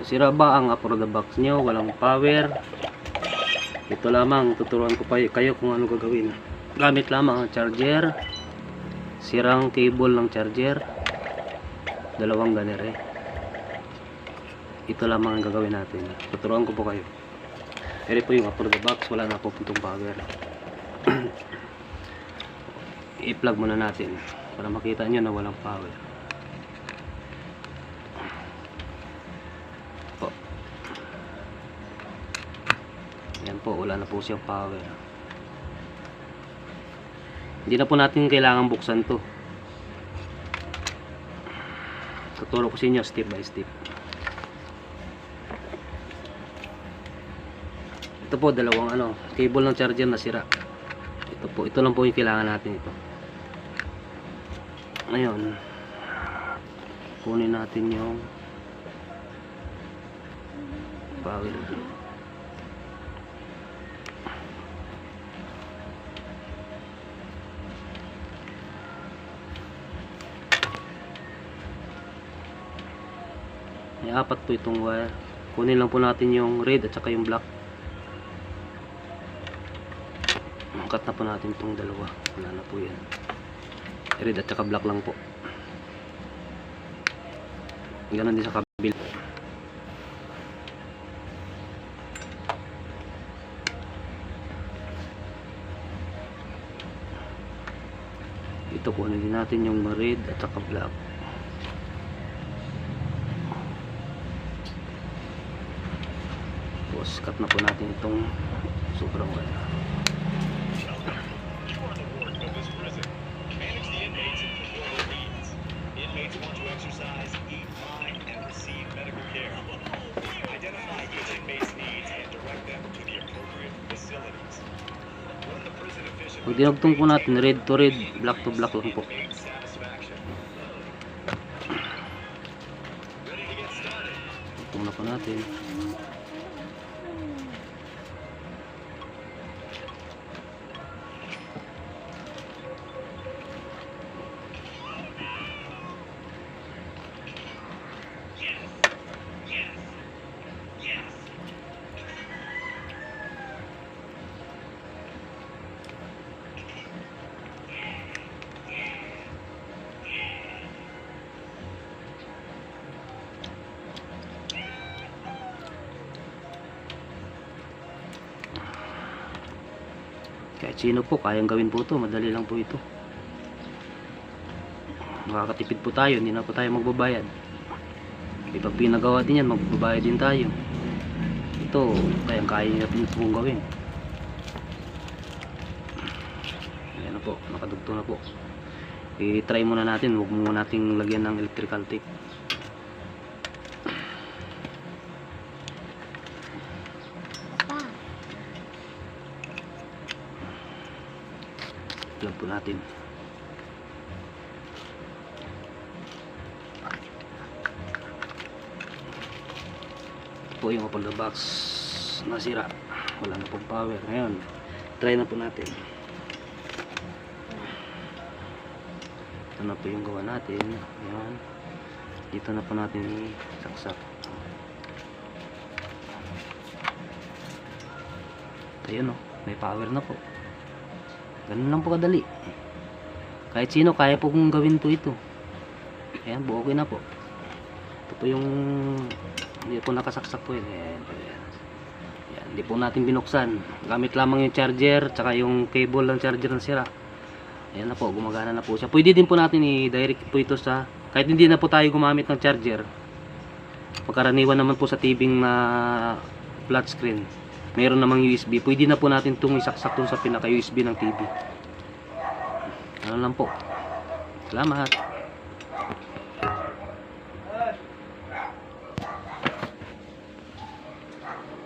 Sira ba ang up the box nyo? Walang power? Ito lamang, tuturuan ko pa kayo kung ano gagawin. Gamit lamang ang charger, sirang cable ng charger, dalawang ganere. Ito lamang ang gagawin natin. Tuturuan ko po kayo. Eri po yung up the box, wala na po puntong power. I-plug muna natin para makita nyo na walang power. Yan po, wala na po siyang power. Hindi na po natin kailangan buksan to. Tuturo ko sa inyo step by step. Ito po, dalawang cable ng charger na sira. Ito po, ito lang po yung kailangan natin ito. Ngayon, kunin natin yung power. May apat po itong wire. Kunin lang po natin yung red at saka yung black. Cut na po natin itong dalawa. Wala na po yan. Red at saka black lang po. Ganon din sa kabila. Ito kunin din natin yung red at saka black. Cut na po natin itong sobrang wire. Pag dinugtong po natin red to red, black to black lang po. Dugtong na po natin. Kahit sino po, kayang gawin po ito. Madali lang po ito. Makakatipid po tayo. Hindi na po tayo magbabayad. Pag pinagawa din yan, magbabayad din tayo. Ito, kayang-kaya natin ito pong gawin. Ayan na po, nakadugtong na po. I-try muna natin. Huwag muna natin lagyan ng electrical tape. Plug po natin. Ito po yung apple the box nasira. Wala na pong power. Ngayon, try na po natin. Ito na po yung gawa natin. Ayan. Dito na po natin saksak. Ayun o, may power na po. Ganun lang po kadali. Kahit sino kaya po kung gawin po ito. Ayan po, okay na po. Ito po yung hindi po nakasaksak po yun. Ayan, ayan. Ayan, hindi po natin binuksan. Gamit lamang yung charger tsaka yung cable ng charger na sira. Ayan na po, gumagana na po siya. Pwede din po natin i-direct po ito sa, kahit hindi na po tayo gumamit ng charger. Pagkaraniwan naman po sa TV na flat screen, mayroon namang USB. Pwede na po natin itong isaksak sa pinaka USB ng TV. Ano lang po. Salamat.